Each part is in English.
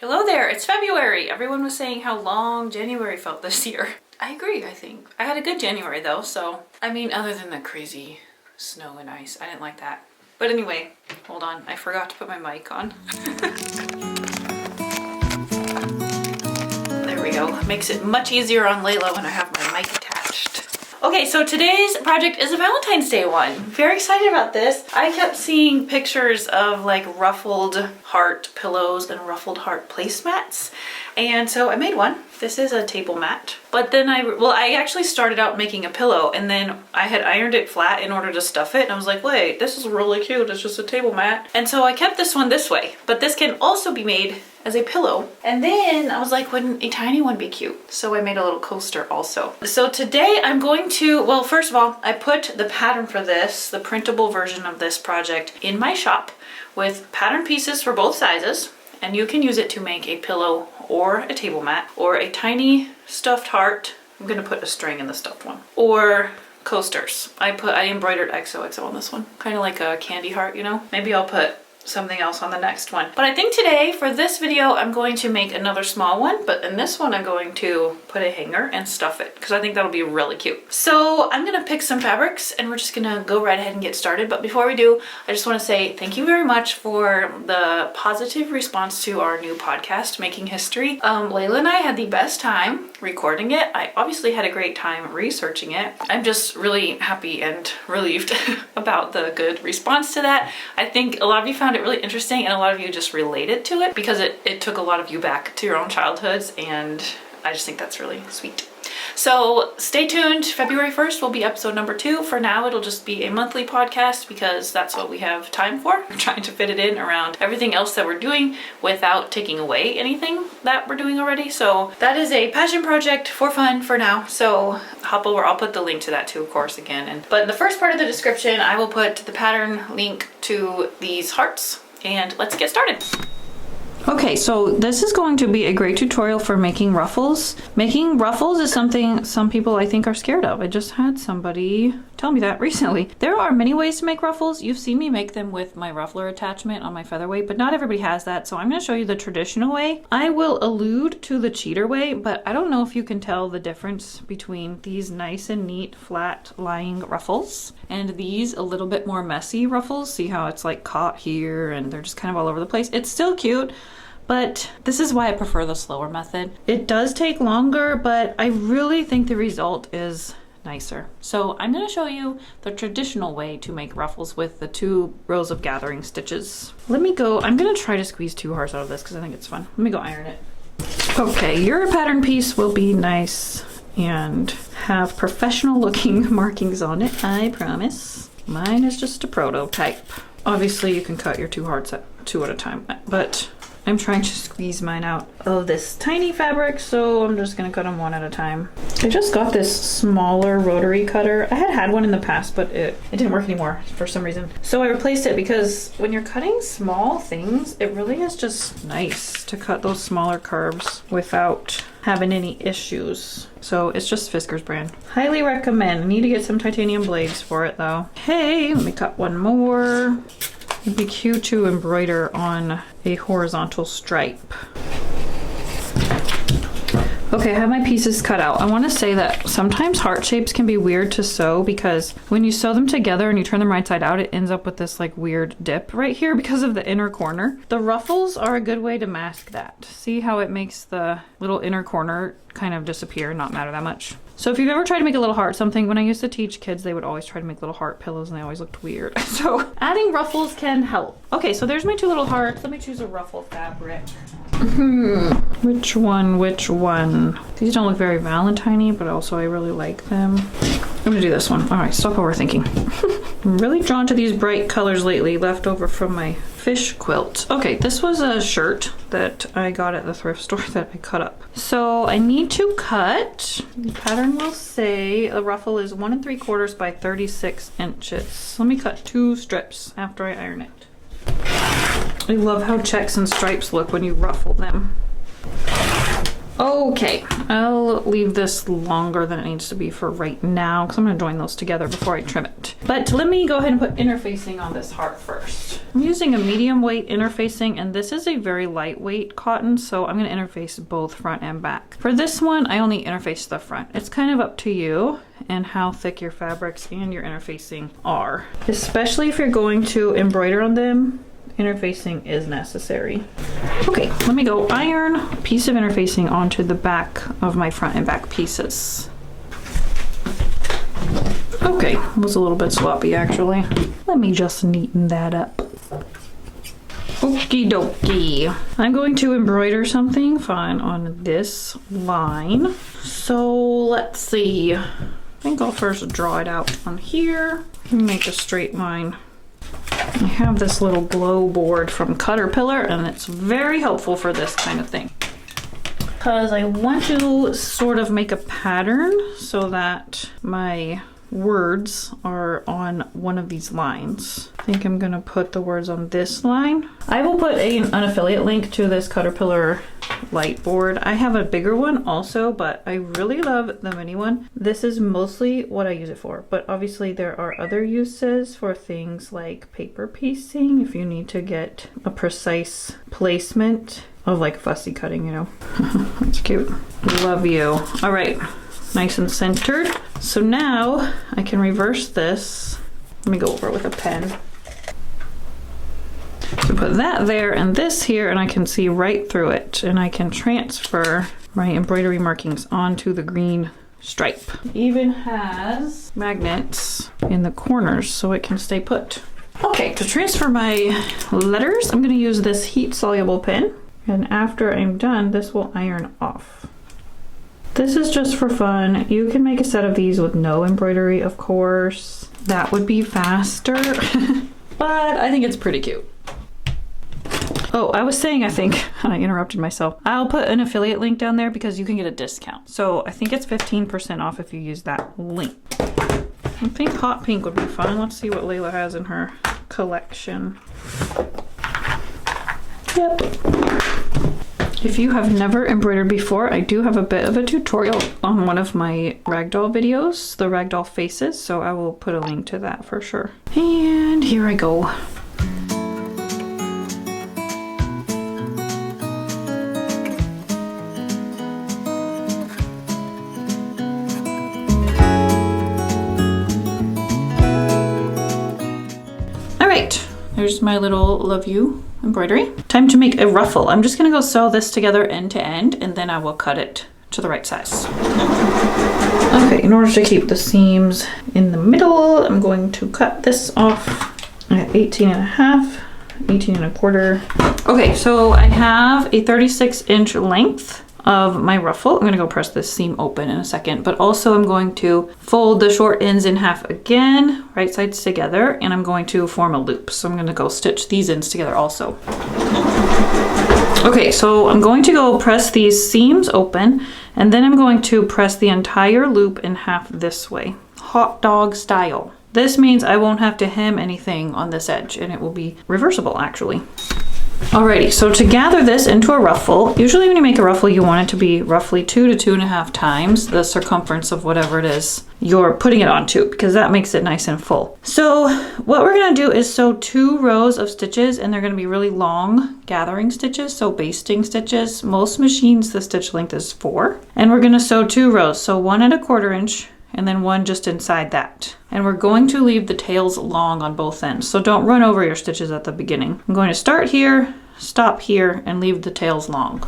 Hello there, it's February. Everyone was saying how long January felt this year. I agree, I think. I had a good January though, so. I mean, other than the crazy snow and ice, I didn't like that. But anyway, hold on, I forgot to put my mic on. There we go. Makes it much easier on Layla when I have my mic attached. Okay, so today's project is a Valentine's Day one. Very excited about this. I kept seeing pictures of like ruffled heart pillows and ruffled heart placemats. And so I made one. This is a table mat. But then I actually started out making a pillow and then I had ironed it flat in order to stuff it. And I was like, wait, this is really cute. It's just a table mat. And so I kept this one this way, but this can also be made as a pillow. And then I was like, wouldn't a tiny one be cute? So I made a little coaster also. So today I'm going to, well, first of all, I put the pattern for this, the printable version of this project in my shop with pattern pieces for both sizes. And you can use it to make a pillow or a table mat or a tiny stuffed heart. I'm gonna put a string in the stuffed one. Or coasters. I embroidered XOXO on this one. Kind of like a candy heart, you know? Maybe I'll put something else on the next one. But I think today for this video I'm going to make another small one, but in this one I'm going to put a hanger and stuff it because I think that'll be really cute. So I'm gonna pick some fabrics and we're just gonna go right ahead and get started. But before we do, I just want to say thank you very much for the positive response to our new podcast, Making History. Layla and I had the best time recording it. I obviously had a great time researching it. I'm just really happy and relieved about the good response to that. I think a lot of you found it really interesting and a lot of you just related to it because it took a lot of you back to your own childhoods, and I just think that's really sweet. So stay tuned. February 1st will be episode number 2. For now, it'll just be a monthly podcast because that's what we have time for. I'm trying to fit it in around everything else that we're doing without taking away anything that we're doing already. So that is a passion project for fun for now. So hop over. I'll put the link to that too, of course, again. But in the first part of the description, I will put the pattern link to these hearts, and let's get started. Okay, so this is going to be a great tutorial for making ruffles. Making ruffles is something some people I think are scared of. I just had somebody tell me that recently. There are many ways to make ruffles. You've seen me make them with my ruffler attachment on my featherweight, but not everybody has that. So I'm gonna show you the traditional way. I will allude to the cheater way, but I don't know if you can tell the difference between these nice and neat flat lying ruffles and these a little bit more messy ruffles. See how it's like caught here and they're just kind of all over the place. It's still cute, but this is why I prefer the slower method. It does take longer, but I really think the result is nicer. So I'm gonna show you the traditional way to make ruffles with the 2 rows of gathering stitches. I'm gonna try to squeeze 2 hearts out of this because I think it's fun. Let me go iron it. Okay, your pattern piece will be nice and have professional looking markings on it, I promise. Mine is just a prototype. Obviously you can cut your 2 hearts at 2 at a time, but I'm trying to squeeze mine out of this tiny fabric, so I'm just gonna cut them 1 at a time. I just got this smaller rotary cutter. I had one in the past, but it didn't work anymore for some reason. So I replaced it because when you're cutting small things, it really is just nice to cut those smaller curves without having any issues. So it's just Fisker's brand. Highly recommend. I need to get some titanium blades for it though. Hey, let me cut one more. It'd be cute to embroider on a horizontal stripe. Okay, I have my pieces cut out. I want to say that sometimes heart shapes can be weird to sew because when you sew them together and you turn them right side out, it ends up with this like weird dip right here because of the inner corner. The ruffles are a good way to mask that. See how it makes the little inner corner kind of disappear, not matter that much. So if you've ever tried to make a little heart something, when I used to teach kids, they would always try to make little heart pillows and they always looked weird. So adding ruffles can help. Okay, so there's my 2 little hearts. Let me choose a ruffle fabric. Which one? These don't look very Valentine-y, but also I really like them. I'm gonna do this one. All right, stop overthinking. I'm really drawn to these bright colors lately, left over from my fish quilt. Okay, this was a shirt that I got at the thrift store that I cut up. So I need to cut, the pattern will say a ruffle is 1 3/4 by 36 inches. Let me cut 2 strips after I iron it. I love how checks and stripes look when you ruffle them. Okay, I'll leave this longer than it needs to be for right now because I'm going to join those together before I trim it. But let me go ahead and put interfacing on this heart first. I'm using a medium weight interfacing, and this is a very lightweight cotton, so I'm going to interface both front and back. For this one, I only interface the front. It's kind of up to you and how thick your fabrics and your interfacing are. Especially if you're going to embroider on them, interfacing is necessary. Okay, let me go iron a piece of interfacing onto the back of my front and back pieces. Okay, it was a little bit sloppy actually. Let me just neaten that up. Okie dokie. I'm going to embroider something fun on this line. So let's see. I think I'll first draw it out on here and make a straight line. I have this little glow board from Caterpillar, and it's very helpful for this kind of thing because I want to sort of make a pattern so that my words are on one of these lines. I think I'm gonna put the words on this line. I will put an affiliate link to this Caterpillar light board. I have a bigger one also, but I really love the mini one. This is mostly what I use it for, but obviously there are other uses for things like paper piecing if you need to get a precise placement of like fussy cutting, you know. That's cute. Love you. All right, nice and centered. So now I can reverse this. Let me go over it with a pen. So put that there and this here, and I can see right through it, and I can transfer my embroidery markings onto the green stripe. It even has magnets in the corners so it can stay put. Okay, to transfer my letters, I'm going to use this heat soluble pen, and after I'm done, this will iron off. This is just for fun. You can make a set of these with no embroidery, of course. That would be faster, but I think it's pretty cute. Oh, I was saying, I think, I interrupted myself. I'll put an affiliate link down there because you can get a discount. So I think it's 15% off if you use that link. I think hot pink would be fun. Let's see what Layla has in her collection. Yep. If you have never embroidered before, I do have a bit of a tutorial on one of my ragdoll videos, the ragdoll faces, so I will put a link to that for sure. And here I go. There's my little love you embroidery. Time to make a ruffle. I'm just gonna go sew this together end to end, and then I will cut it to the right size. Okay, in order to keep the seams in the middle, I'm going to cut this off at 18.5, 18.25. Okay, so I have a 36-inch length of my ruffle. I'm gonna go press this seam open in a second, but also I'm going to fold the short ends in half again, right sides together, and I'm going to form a loop. So I'm gonna go stitch these ends together also. Okay, so I'm going to go press these seams open, and then I'm going to press the entire loop in half this way, hot dog style. This means I won't have to hem anything on this edge, and it will be reversible actually. Alrighty, so to gather this into a ruffle, usually when you make a ruffle, you want it to be roughly 2 to 2.5 times the circumference of whatever it is you're putting it onto, because that makes it nice and full. So what we're gonna do is sew 2 rows of stitches, and they're gonna be really long gathering stitches, so basting stitches. Most machines, the stitch length is 4. And we're gonna sew 2 rows, so 1 at 1/4 inch, and then 1 just inside that. And we're going to leave the tails long on both ends, so don't run over your stitches at the beginning. I'm going to start here, stop here, and leave the tails long.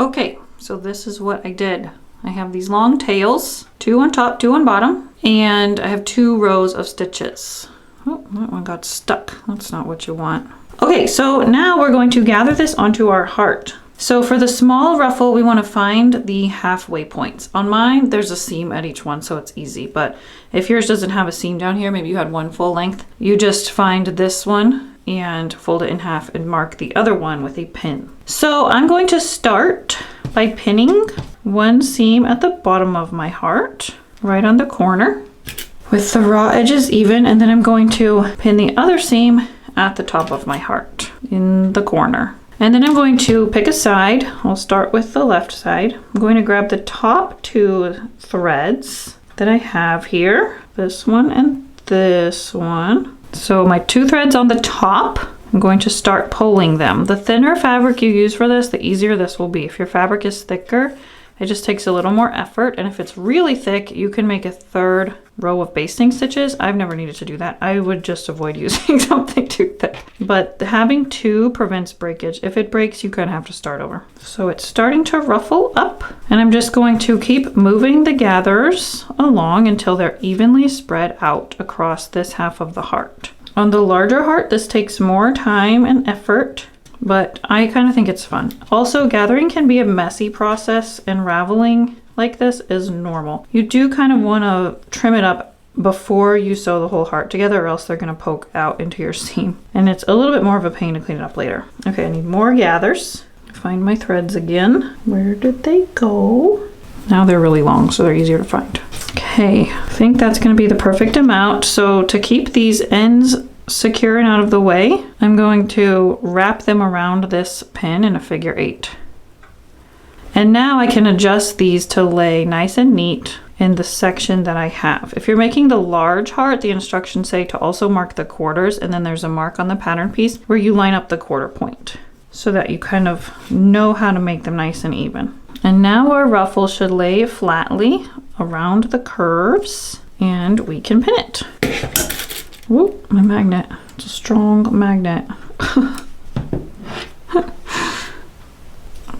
Okay, so this is what I did. I have these long tails, 2 on top, 2 on bottom, and I have 2 rows of stitches. Oh, that one got stuck. That's not what you want. Okay, so now we're going to gather this onto our heart. So for the small ruffle, we want to find the halfway points. On mine, there's a seam at each one, so it's easy. But if yours doesn't have a seam down here, maybe you had 1 full length, you just find this one and fold it in half and mark the other one with a pin. So I'm going to start by pinning 1 seam at the bottom of my heart, right on the corner. with the raw edges even, and then I'm going to pin the other seam at the top of my heart in the corner. And then I'm going to pick a side. I'll start with the left side. I'm going to grab the top 2 threads that I have here, this one and this one. So my 2 threads on the top, I'm going to start pulling them. The thinner fabric you use for this, the easier this will be. If your fabric is thicker, it just takes a little more effort. And if it's really thick, you can make a 3rd row of basting stitches. I've never needed to do that. I would just avoid using something too thick. But having 2 prevents breakage. If it breaks, you kind of have to start over. So it's starting to ruffle up, and I'm just going to keep moving the gathers along until they're evenly spread out across this half of the heart. On the larger heart, this takes more time and effort, but I kind of think it's fun. Also, gathering can be a messy process, and raveling like this is normal. You do kind of want to trim it up before you sew the whole heart together, or else they're going to poke out into your seam. And it's a little bit more of a pain to clean it up later. Okay, I need more gathers. Find my threads again. Where did they go? Now they're really long, so they're easier to find. Okay, I think that's going to be the perfect amount. So to keep these ends secure and out of the way, I'm going to wrap them around this pin in a figure 8. And now I can adjust these to lay nice and neat in the section that I have. If you're making the large heart, the instructions say to also mark the quarters, and then there's a mark on the pattern piece where you line up the quarter point so that you kind of know how to make them nice and even. And now our ruffle should lay flatly around the curves, and we can pin it. Whoop, my magnet. It's a strong magnet.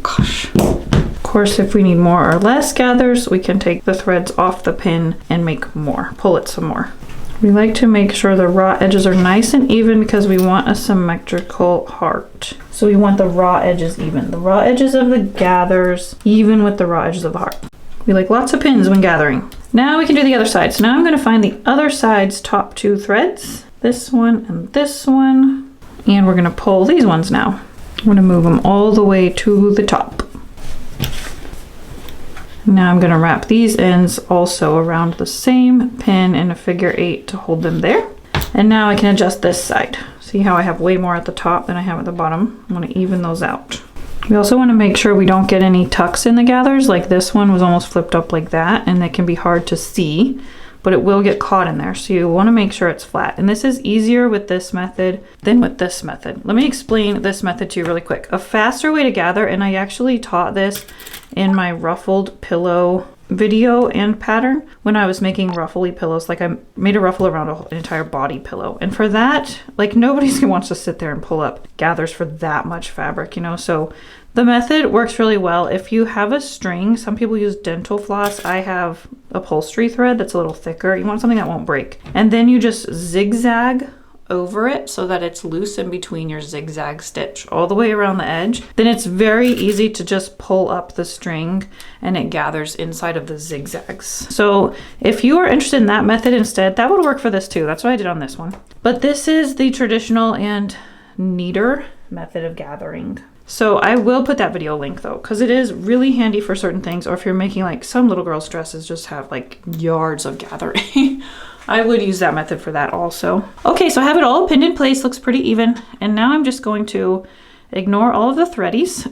Gosh. Of course, if we need more or less gathers, we can take the threads off the pin and make more, pull it some more. We like to make sure the raw edges are nice and even because we want a symmetrical heart. So we want the raw edges even. The raw edges of the gathers even with the raw edges of the heart. We like lots of pins when gathering. Now we can do the other side. So now I'm going to find the other side's top 2 threads. This one and this one. And we're going to pull these ones now. I'm going to move them all the way to the top. Now I'm going to wrap these ends also around the same pin in a figure 8 to hold them there. And now I can adjust this side. See how I have way more at the top than I have at the bottom? I'm going to even those out. We also want to make sure we don't get any tucks in the gathers. Like this one was almost flipped up like that, and that can be hard to see, but it will get caught in there. So you want to make sure it's flat. And this is easier with this method than with this method. Let me explain this method to you really quick. A faster way to gather, and I actually taught this in my ruffled pillow video and pattern when I was making ruffly pillows. Like I made a ruffle around an entire body pillow. And for that, like nobody wants to sit there and pull up gathers for that much fabric, you know? So the method works really well. If you have a string, some people use dental floss. I have upholstery thread that's a little thicker. You want something that won't break. And then you just zigzag over it so that it's loose in between your zigzag stitch all the way around the edge. Then it's very easy to just pull up the string and it gathers inside of the zigzags. So if you are interested in that method instead, that would work for this too. That's what I did on this one. But this is the traditional and neater method of gathering. So I will put that video link though, because it is really handy for certain things, or if you're making like some little girls' dresses just have like yards of gathering. I would use that method for that also. Okay, so I have it all pinned in place, looks pretty even. And now I'm just going to ignore all of the threadies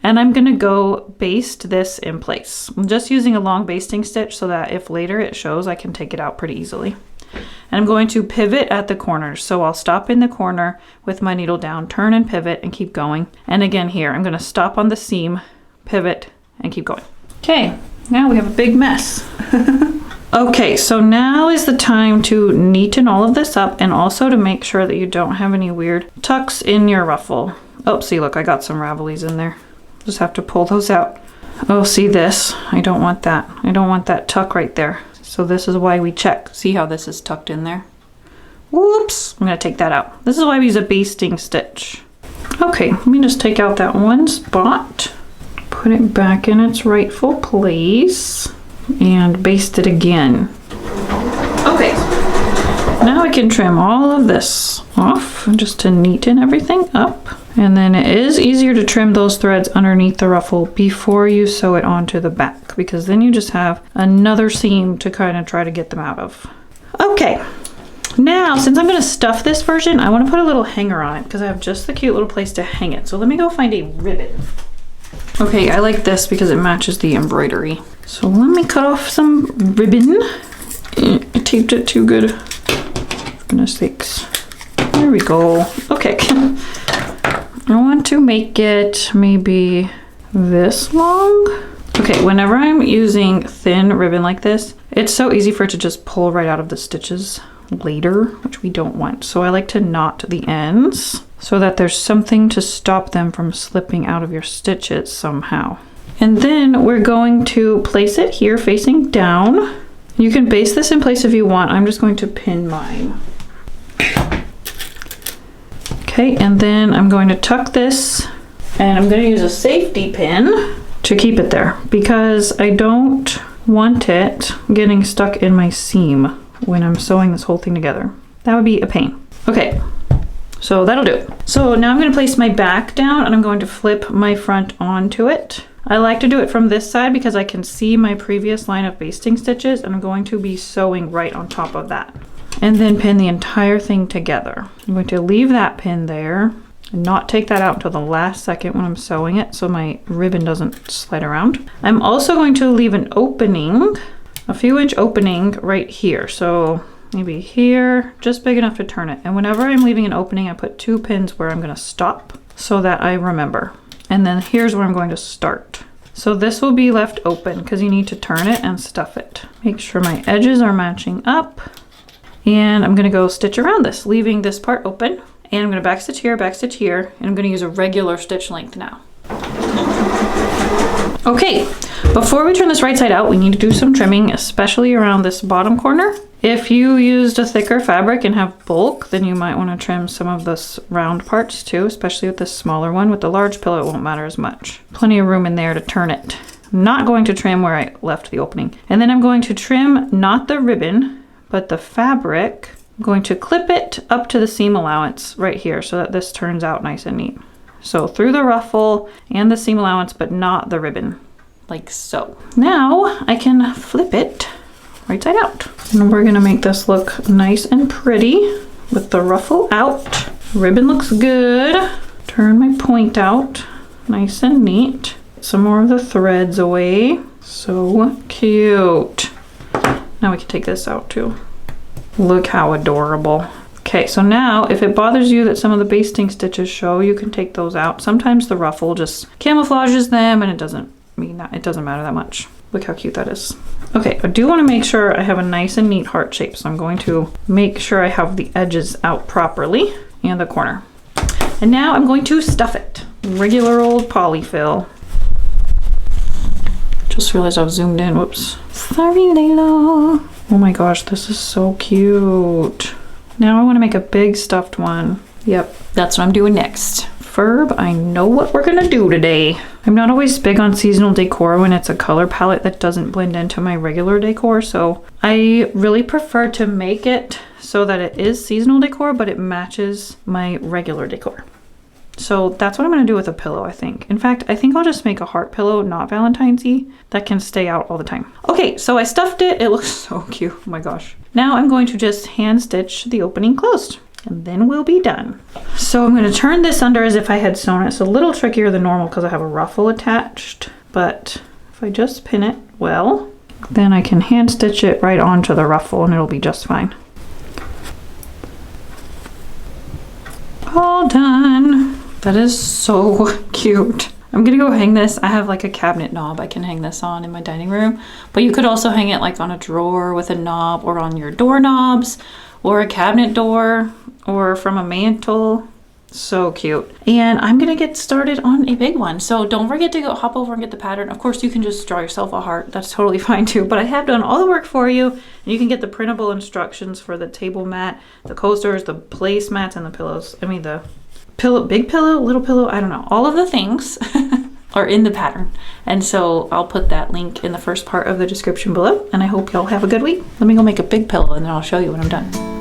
and I'm gonna go baste this in place. I'm just using a long basting stitch so that if later it shows, I can take it out pretty easily. And I'm going to pivot at the corners. So I'll stop in the corner with my needle down, turn and pivot and keep going. And again here, I'm gonna stop on the seam, pivot and keep going. Okay, now we have a big mess. Okay, so now is the time to neaten all of this up and also to make sure that you don't have any weird tucks in your ruffle. Oh, see, look, I got some ravelies in there. Just have to pull those out. Oh, see this? I don't want that. I don't want that tuck right there. So this is why we check. See how this is tucked in there? Whoops, I'm gonna take that out. This is why we use a basting stitch. Okay, let me just take out that one spot, put it back in its rightful place, and baste it again. Okay, now I can trim all of this off just to neaten everything up. And then it is easier to trim those threads underneath the ruffle before you sew it onto the back, because then you just have another seam to kind of try to get them out of. Okay, now since I'm gonna stuff this version, I wanna put a little hanger on it because I have just the cute little place to hang it. So let me go find a ribbon. Okay, I like this because it matches the embroidery. So let me cut off some ribbon. I taped it too good. For goodness sakes. There we go. Okay. I want to make it maybe this long. Okay, whenever I'm using thin ribbon like this, it's so easy for it to just pull right out of the stitches later, which we don't want. So I like to knot the ends so that there's something to stop them from slipping out of your stitches somehow. And then we're going to place it here facing down. You can base this in place if you want. I'm just going to pin mine. Okay, and then I'm going to tuck this and I'm going to use a safety pin to keep it there because I don't want it getting stuck in my seam when I'm sewing this whole thing together. That would be a pain. Okay, so that'll do it. So now I'm going to place my back down and I'm going to flip my front onto it. I like to do it from this side because I can see my previous line of basting stitches and I'm going to be sewing right on top of that. And then pin the entire thing together. I'm going to leave that pin there and not take that out until the last second when I'm sewing it so my ribbon doesn't slide around. I'm also going to leave an opening, a few inch opening right here. So maybe here, just big enough to turn it. And whenever I'm leaving an opening, I put 2 pins where I'm going to stop so that I remember. And then here's where I'm going to start. So this will be left open because you need to turn it and stuff it. Make sure my edges are matching up. And I'm going to go stitch around this, leaving this part open. And I'm going to backstitch here, and I'm going to use a regular stitch length now. Okay, before we turn this right side out, we need to do some trimming, especially around this bottom corner. If you used a thicker fabric and have bulk, then you might want to trim some of this round parts too, especially with this smaller one. With the large pillow, it won't matter as much. Plenty of room in there to turn it. I'm not going to trim where I left the opening. And then I'm going to trim not the ribbon, but the fabric. I'm going to clip it up to the seam allowance right here so that this turns out nice and neat. So through the ruffle and the seam allowance, but not the ribbon, like so. Now I can flip it right side out. And we're gonna make this look nice and pretty with the ruffle out. Ribbon looks good. Turn my point out, nice and neat. Some more of the threads away. So cute. Now we can take this out too. Look how adorable. Okay, so now if it bothers you that some of the basting stitches show, you can take those out. Sometimes the ruffle just camouflages them and it doesn't matter that much. Look how cute that is. Okay, I do want to make sure I have a nice and neat heart shape, so I'm going to make sure I have the edges out properly and the corner. And now I'm going to stuff it. Regular old polyfill. Just realized I was zoomed in, whoops. Sorry, Layla. Oh my gosh, this is so cute. Now I want to make a big stuffed one. Yep, that's what I'm doing next. Ferb, I know what we're gonna do today. I'm not always big on seasonal decor when it's a color palette that doesn't blend into my regular decor, so I really prefer to make it so that it is seasonal decor, but it matches my regular decor. So that's what I'm gonna do with a pillow, I think. In fact, I think I'll just make a heart pillow, not Valentine's-y, that can stay out all the time. Okay, so I stuffed it. It looks so cute, oh my gosh. Now I'm going to just hand stitch the opening closed, and then we'll be done. So I'm gonna turn this under as if I had sewn it. It's a little trickier than normal because I have a ruffle attached, but if I just pin it well, then I can hand stitch it right onto the ruffle and it'll be just fine. All done. That is so cute. I'm gonna go hang this. I have like a cabinet knob I can hang this on in my dining room, but you could also hang it like on a drawer with a knob or on your doorknobs or a cabinet door or from a mantle. So cute. And I'm gonna get started on a big one. So don't forget to go hop over and get the pattern. Of course, you can just draw yourself a heart. That's totally fine too, but I have done all the work for you. And you can get the printable instructions for the table mat, the coasters, the placemats, and the pillows. I mean the pillow, big pillow, little pillow, I don't know. All of the things are in the pattern. And so I'll put that link in the first part of the description below. And I hope y'all have a good week. Let me go make a big pillow and then I'll show you when I'm done.